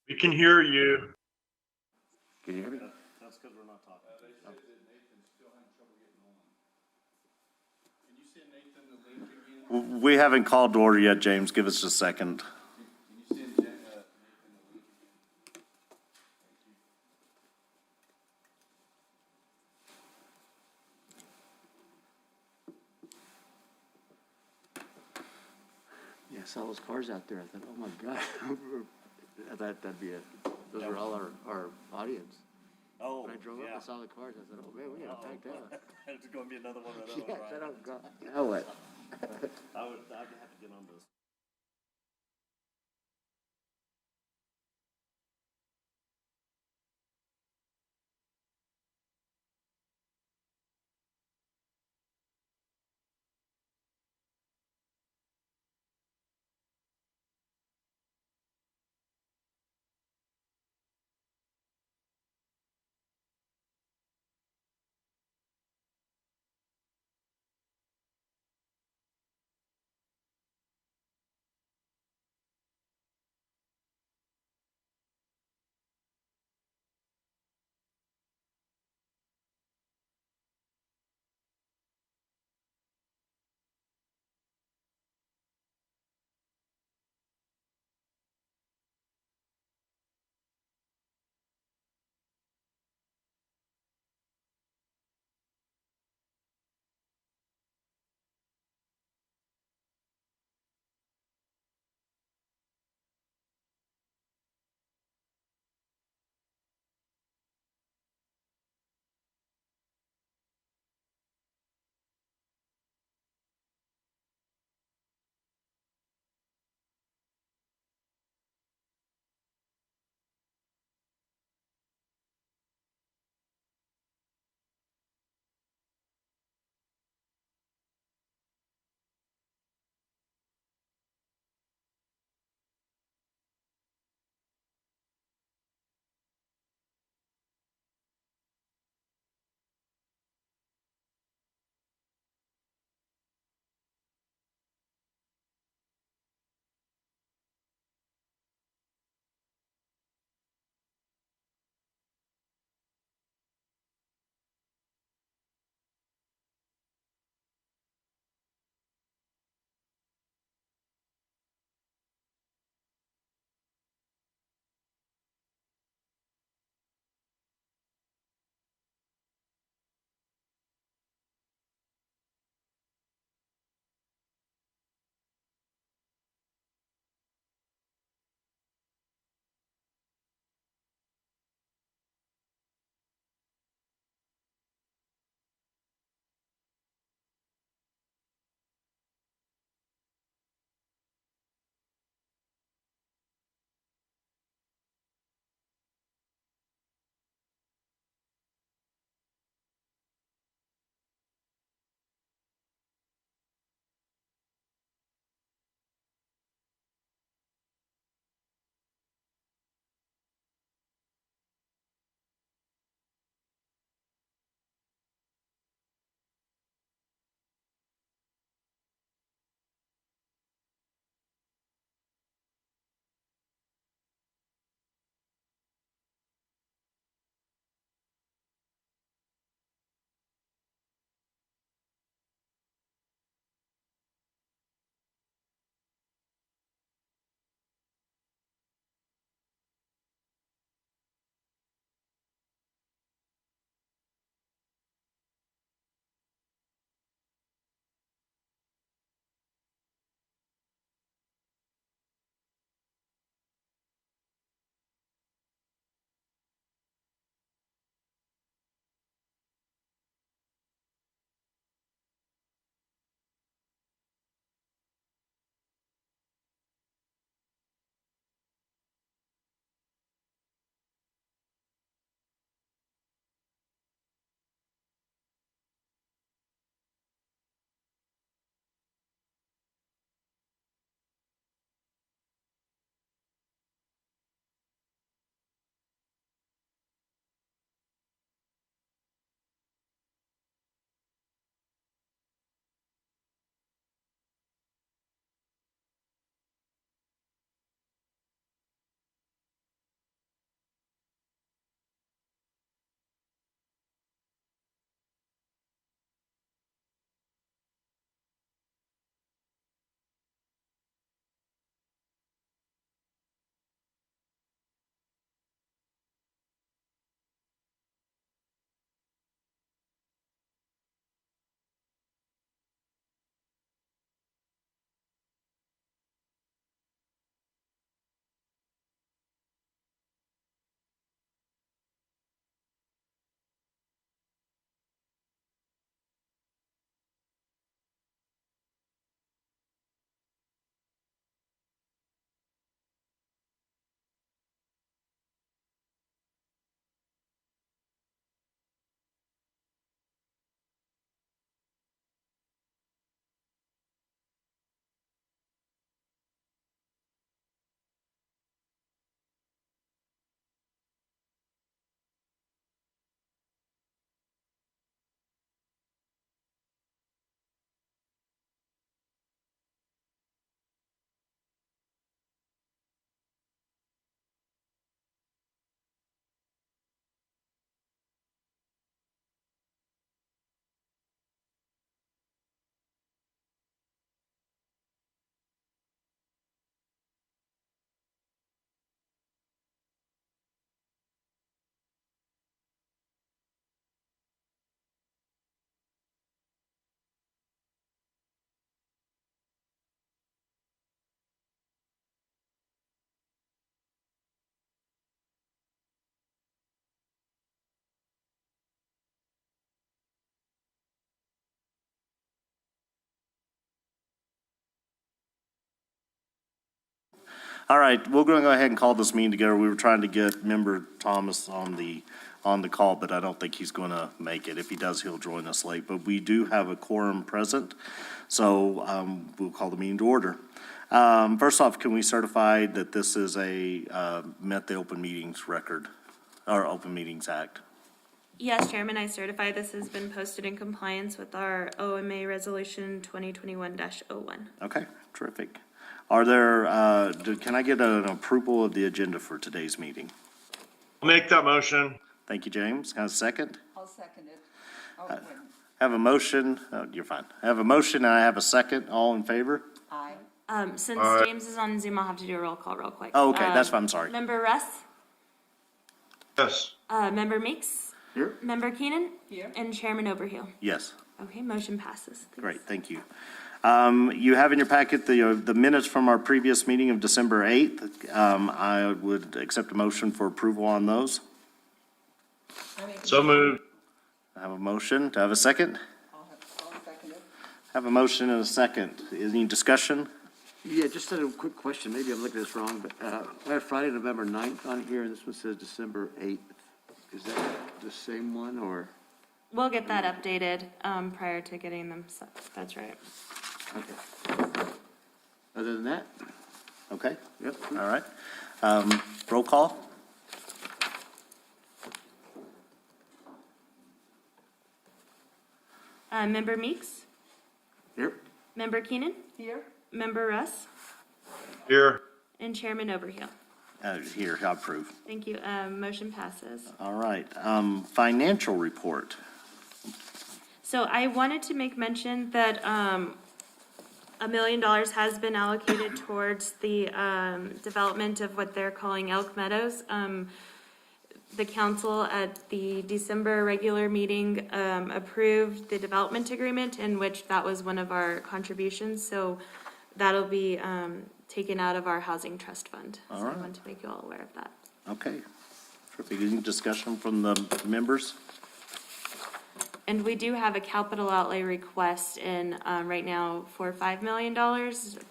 We can hear you. Can you hear me? That's because we're not talking. They said that Nathan's still having trouble getting on. Can you send Nathan the link again? We haven't called to order yet, James. Give us a second. Can you send Nathan the link again? Thank you. Yeah, I saw those cars out there. I thought, oh my God. I thought that'd be it. Those are all our audience. Oh, When I drove up, I saw the cars. I thought, oh man, we gotta pack that. It's going to be another one of those, Yeah, I right? said, oh God, now what? I'd have to get on this. All right, we're going to go ahead and call this meeting together. We were trying to get member Thomas on the call, but I don't think he's going to make it. If he does, he'll join us late. But we do have a quorum present, so we'll call the meeting to order. First off, can we certify that this is met the Open Meetings record, or Open Meetings Act? Yes, Chairman, I certify this has been posted in compliance with our OMA Resolution 2021-01. Okay, terrific. Are there, can I get an approval of the agenda for today's meeting? I'll make that motion. Thank you, James. Have a second? I'll second it. Oh, wait. Have a motion, you're fine. I have a motion and I have a second. All in favor? Aye. Since Aye. James is on Zoom, I'll have to do a roll call real quick. Oh, okay, that's fine, I'm sorry. Member Russ, Yes. Member Meeks, Here? Member Keenan, Here. and Chairman Overhill. Yes, Okay, motion passes. Thanks. great, thank you. You have in your packet the minutes from our previous meeting of December 8th. I would accept a motion for approval on those. So moved. I have a motion. Do I have a second? I'll second it. Have a motion and a second. Any discussion? Yeah, just a quick question, maybe I'm looking at this wrong, but I have Friday, November 9th on here, and this one says December 8th. Is that the same one, or? We'll get that updated prior to getting them. That's right. Okay. Other than that? Okay, Yep. all right. Roll call? Member Meeks, Here? Member Keenan, Here. Member Russ, Here. and Chairman Overhill. Here, I approve. Thank you. Motion passes. All right, financial report. So I wanted to make mention that $1 million has been allocated towards the development of what they're calling Elk Meadows. The council at the December regular meeting approved the development agreement, in which that was one of our contributions. So that'll be taken out of our housing trust fund. All So right. I want to make you all aware of that. Okay. Terrific. Any discussion from the members? And we do have a capital outlay request in right now for $5 million,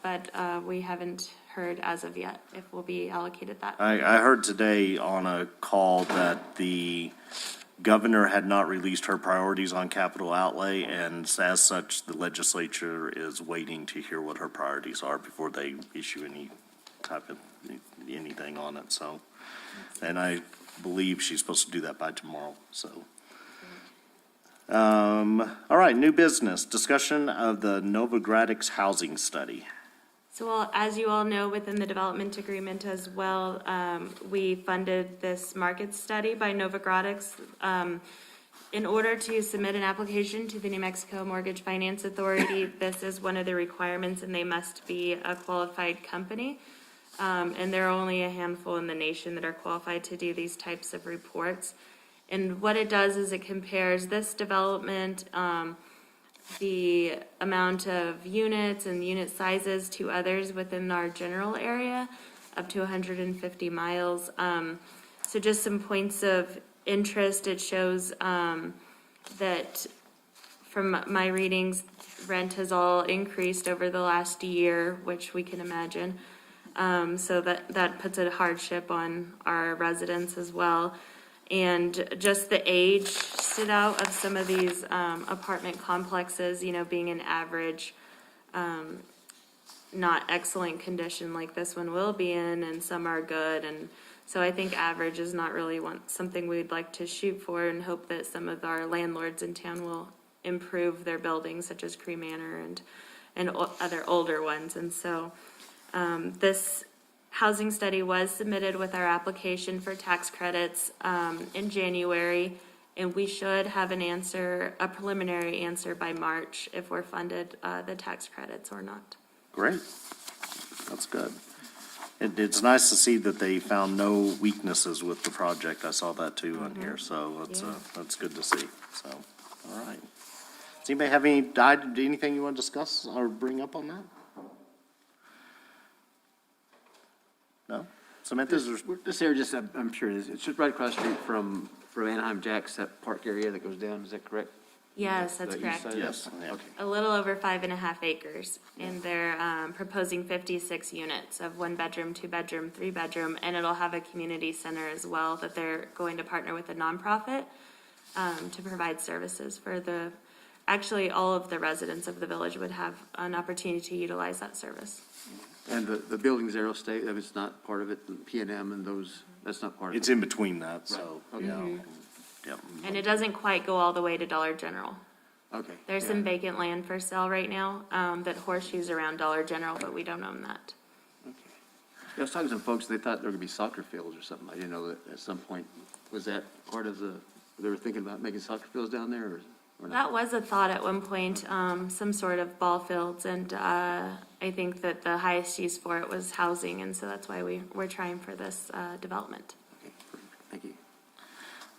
but we haven't heard as of yet if we'll be allocated that. I heard today on a call that the governor had not released her priorities on capital outlay, and as such, the legislature is waiting to hear what her priorities are before they issue any type of anything on it, so. And I believe she's supposed to do that by tomorrow, so. All right, new business, discussion of the Novogratics housing study. So, well, as you all know, within the development agreement as well, we funded this market study by Novogratics in order to submit an application to the New Mexico Mortgage Finance Authority. This is one of the requirements, and they must be a qualified company. And there are only a handful in the nation that are qualified to do these types of reports. And what it does is it compares this development, the amount of units and unit sizes to others within our general area, up to 150 miles. So just some points of interest. It shows that from my readings, rent has all increased over the last year, which we can imagine. So that puts a hardship on our residents as well. And just the age stood out of some of these apartment complexes, you know, being an average, not excellent condition like this one will be in, and some are good. And so I think average is not really something we'd like to shoot for, and hope that some of our landlords in town will improve their buildings, such as Cree Manor and other older ones. And so this housing study was submitted with our application for tax credits in January, and we should have an answer, a preliminary answer by March if we're funded the tax credits or not. Great. That's good. It's nice to see that they found no weaknesses with the project. I saw that too on here, so that's good to see. So, all right. Does anybody have anything you want to discuss or bring up on that? No? Samantha's, This area, just, I'm sure, it's just right across the street from Anaheim Jack's, that park area that goes down, is that correct? Yes, that's The east correct. side of Yes, that? yeah. Okay. A little over 5.5 acres, and they're proposing 56 units of 1-bedroom, 2-bedroom, 3-bedroom, and it'll have a community center as well that they're going to partner with a nonprofit to provide services for actually, all of the residents of the village would have an opportunity to utilize that service. And the building's aerostate, if it's not part of it, the P and M and those, that's not part of it? It's in between that, so, Okay. yeah. Yep. And it doesn't quite go all the way to Dollar General. Okay. There's yeah. some vacant land for sale right now that horseshoes around Dollar General, but we don't own that. Yeah, I was talking to some folks, they thought there were gonna be soccer fields or something. I didn't know that at some point, was that part of they were thinking about making soccer fields down there or not? That was a thought at one point, some sort of ball fields, and I think that the highest use for it was housing, and so that's why we're trying for this development. Okay, perfect. Thank you.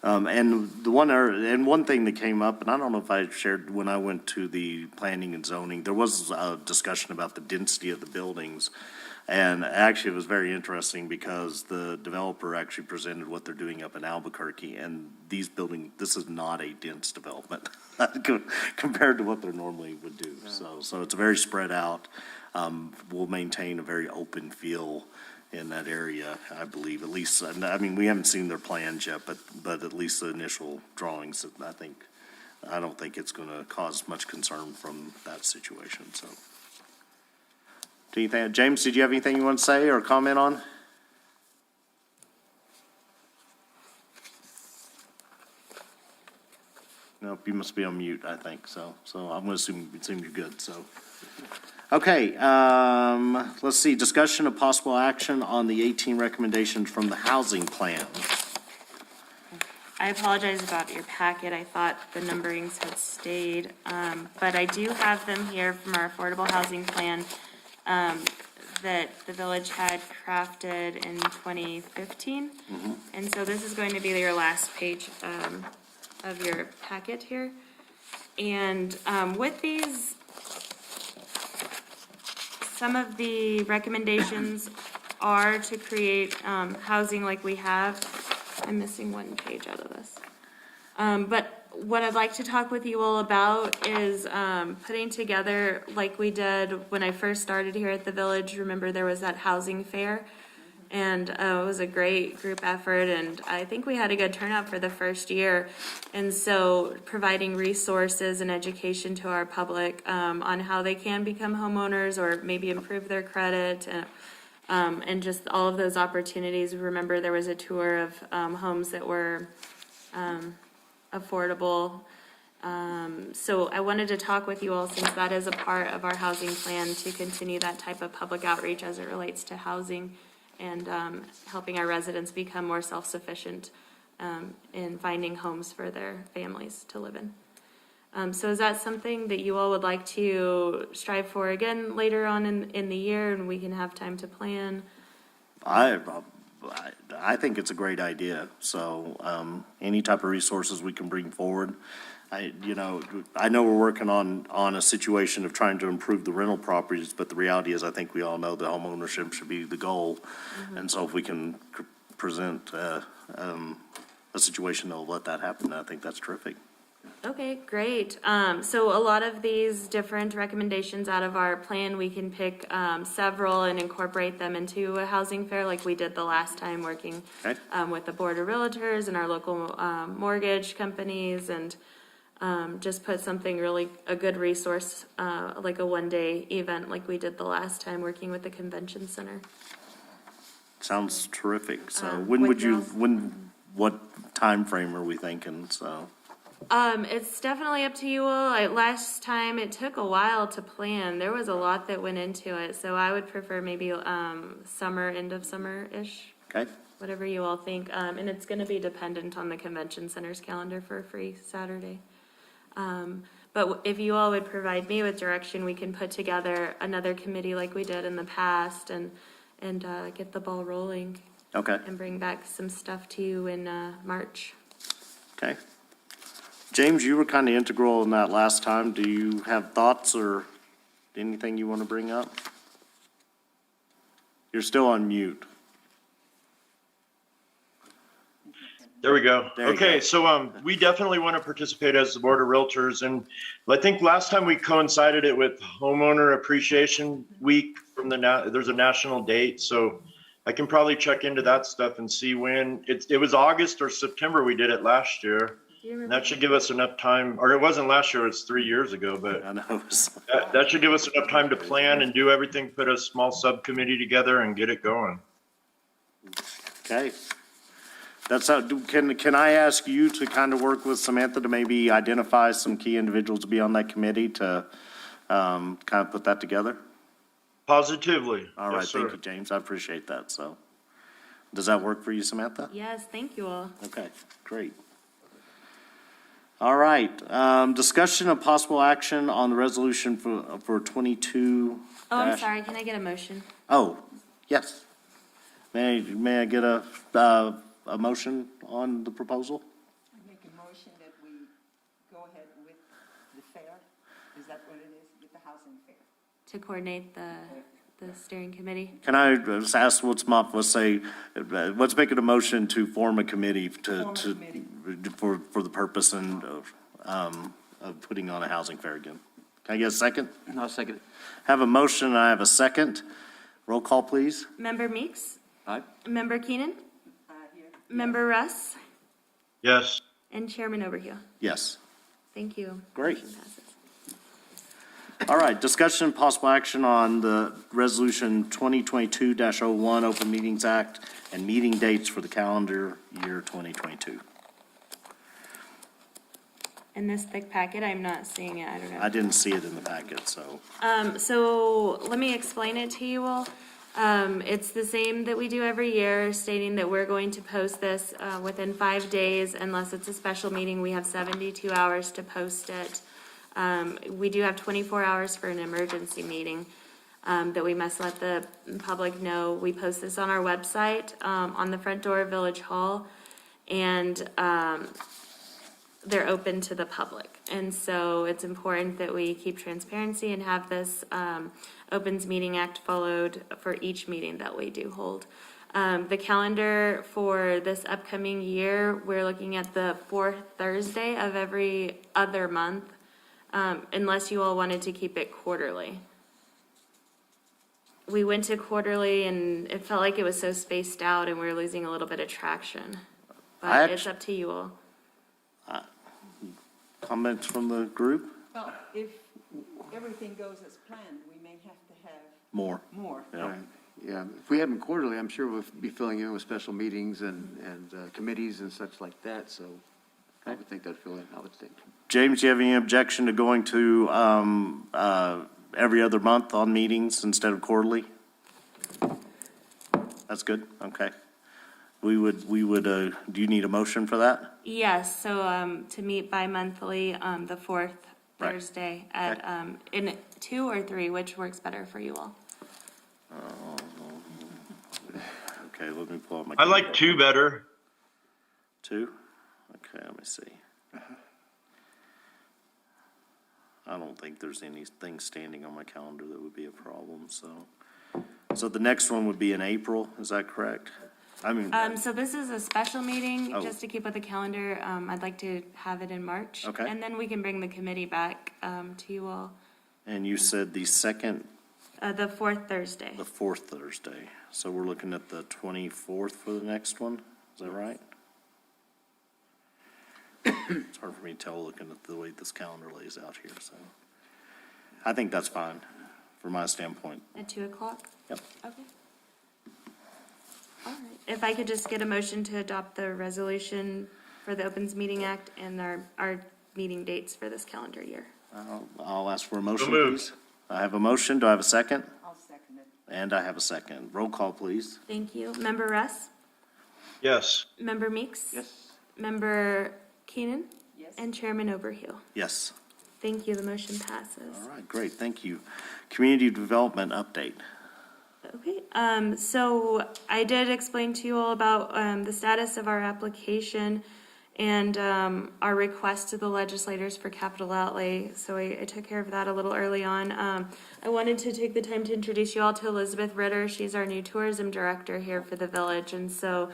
And one thing that came up, and I don't know if I shared when I went to the planning and zoning, there was a discussion about the density of the buildings. And actually, it was very interesting because the developer actually presented what they're doing up in Albuquerque. And this is not a dense development compared to what they normally would do. So it's very spread out. We'll maintain a very open feel in that area, I believe, at least. I mean, we haven't seen their plans yet, but at least the initial drawings, I don't think it's going to cause much concern from that situation, so. Do you think, James, did you have anything you want to say or comment on? Nope, you must be on mute, I think, so I'm going to assume you're good, so. Okay, let's see, discussion of possible action on the 18 recommendations from the housing plan. I apologize about your packet. I thought the numberings had stayed, but I do have them here from our affordable housing plan that the village had crafted in 2015. And so this is going to be your last page of your packet here. And with these, some of the recommendations are to create housing like we have. I'm missing one page out of this. But what I'd like to talk with you all about is putting together, like we did when I first started here at the village. Remember, there was that housing fair, and it was a great group effort, and I think we had a good turnout for the first year. And so providing resources and education to our public on how they can become homeowners or maybe improve their credit, and just all of those opportunities. Remember, there was a tour of homes that were affordable. So I wanted to talk with you all, since that is a part of our housing plan, to continue that type of public outreach as it relates to housing and helping our residents become more self-sufficient in finding homes for their families to live in. So is that something that you all would like to strive for again later on in the year, and we can have time to plan? I think it's a great idea, so, any type of resources we can bring forward. I know we're working on a situation of trying to improve the rental properties, but the reality is, I think we all know that homeownership should be the goal. And so if we can present, a situation that'll let that happen, I think that's terrific. Okay, great. So a lot of these different recommendations out of our plan, we can pick several and incorporate them into a housing fair like we did the last time, working Okay. with the Board of Realtors and our local mortgage companies, and just put something really, a good resource, like a one-day event like we did the last time, working with the convention center. Sounds terrific. So with what time frame are we thinking, so? It's definitely up to you all. Last time it took a while to plan. There was a lot that went into it, so I would prefer maybe summer, end of summer-ish, Okay, whatever you all think. And it's going to be dependent on the convention center's calendar for a free Saturday. But if you all would provide me with direction, we can put together another committee like we did in the past and get the ball rolling okay, and bring back some stuff to you in March. okay. James, you were kind of integral in that last time. Do you have thoughts or anything you want to bring up? You're still on mute. There we go. There you Okay, go. so we definitely want to participate as the Board of Realtors, and I think last time we coincided it with Homeowner Appreciation Week from there's a national date, so I can probably check into that stuff and see when. It was August or September we did it last year. Do you And remember? that should give us enough time, or it wasn't last year, it's 3 years ago, but I know. that should give us enough time to plan and do everything, put a small subcommittee together and get it going. Okay. That's how, can I ask you to kind of work with Samantha to maybe identify some key individuals to be on that committee to kind of put that together? Positively. All right, Yes, thank sir. you, James. I appreciate that, so. Does that work for you, Samantha? Yes, thank you all. Okay, great. All right, discussion of possible action on the resolution for 22. Oh, I'm sorry, can I get a motion? Oh, yes. May I get a motion on the proposal? I make a motion that we go ahead with the fair. Is that what it is, with the housing fair? To coordinate the steering committee? Can I just ask let's make it a motion to form a committee Form a committee. for the purpose of putting on a housing fair again. Can I get a second? I'll second it. Have a motion, and I have a second. Roll call, please. Member Meeks? Aye. Member Keenan? Here. Member Russ? Yes. And Chairman Overhill? Yes. Thank you. Great. Motion passes. All right, discussion and possible action on the resolution 2022-01, Open Meetings Act, and meeting dates for the calendar year 2022. In this thick packet, I'm not seeing it, I don't know. I didn't see it in the packet, so. So let me explain it to you all. It's the same that we do every year, stating that we're going to post this within 5 days. Unless it's a special meeting, we have 72 hours to post it. We do have 24 hours for an emergency meeting that we must let the public know. We post this on our website, on the front door of Village Hall, and they're open to the public. And so it's important that we keep transparency and have this Opens Meeting Act followed for each meeting that we do hold. The calendar for this upcoming year, we're looking at the fourth Thursday of every other month, unless you all wanted to keep it quarterly. We went to quarterly and it felt like it was so spaced out and we were losing a little bit of traction. But it's up to you all. Comments from the group? Well, if everything goes as planned, we may have to have More. more. Yeah. Right. Yeah, if we had them quarterly, I'm sure we'll be filling in with special meetings and committees and such like that, so I would think that'd fill in, I would think. James, do you have any objection to going to every other month on meetings instead of quarterly? That's good, okay. We would, do you need a motion for that? Yes, so to meet bi-monthly, the fourth Right. Thursday at, in 2 or 3, which works better for you all? Okay, let me pull up my. I like 2 better. 2? Okay, let me see. I don't think there's anything standing on my calendar that would be a problem, so. So the next one would be in April, is that correct? I mean, So this is a special meeting, Oh. just to keep with the calendar. I'd like to have it in March. Okay. And then we can bring the committee back to you all, and you said the second, the fourth Thursday. the fourth Thursday. So we're looking at the 24th for the next one, is that right? It's hard for me to tell looking at the way this calendar lays out here, so. I think that's fine, from my standpoint. At 2 o'clock? Yep. Okay. All right. If I could just get a motion to adopt the resolution for the Opens Meeting Act and our meeting dates for this calendar year. I'll ask for a motion, moved. please. I have a motion, do I have a second? I'll second it. And I have a second. Roll call, please. Thank you. Member Russ? Yes. Member Meeks? Yes. Member Keenan? Yes. And Chairman Overhill. Yes. Thank you. The motion passes. All right, great, thank you. Community development update. Okay, so I did explain to you all about the status of our application, and our request to the legislators for capital outlay. So I took care of that a little early on. I wanted to take the time to introduce you all to Elizabeth Ritter. She's our new tourism director here for the village, and so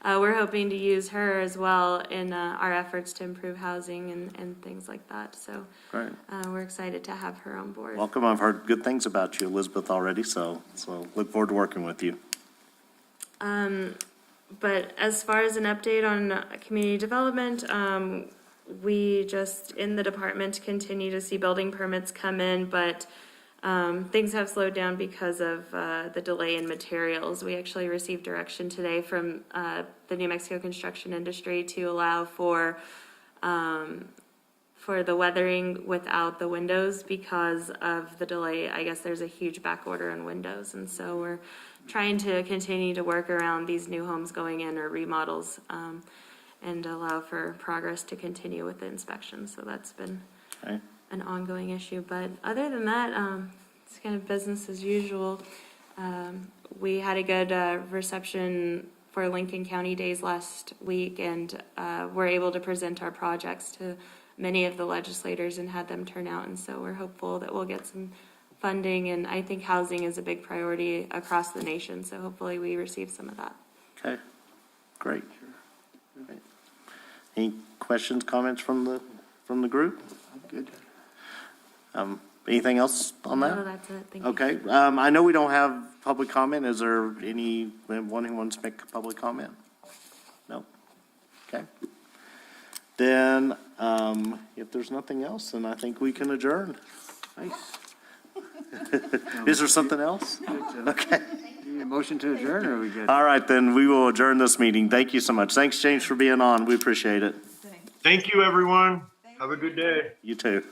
we're hoping to use her as well in our efforts to improve housing and things like that. So Great. we're excited to have her on board. Welcome. I've heard good things about you, Elizabeth, already, so look forward to working with you. But as far as an update on community development, we just, in the department, continue to see building permits come in, but things have slowed down because of the delay in materials. We actually received direction today from the New Mexico construction industry to allow for the weathering without the windows because of the delay. I guess there's a huge back order in windows, and so we're trying to continue to work around these new homes going in or remodels and allow for progress to continue with the inspection. So that's been Okay. an ongoing issue. But other than that, it's kind of business as usual. We had a good reception for Lincoln County Days last week, and we're able to present our projects to many of the legislators and had them turn out. And so we're hopeful that we'll get some funding, and I think housing is a big priority across the nation, so hopefully we receive some of that. Okay, great. Great. Any questions, comments from the group? Good. Anything else on that? No, that's it. Thank you. Okay, I know we don't have public comment. Is there anyone who wants to make a public comment? No? Okay. Then, if there's nothing else, then I think we can adjourn. Nice. Is there something else? Okay. Do you need a motion to adjourn, or are we good? All right, then we will adjourn this meeting. Thank you so much. Thanks, James, for being on. We appreciate it. Thank you, everyone. Have a good day. You too.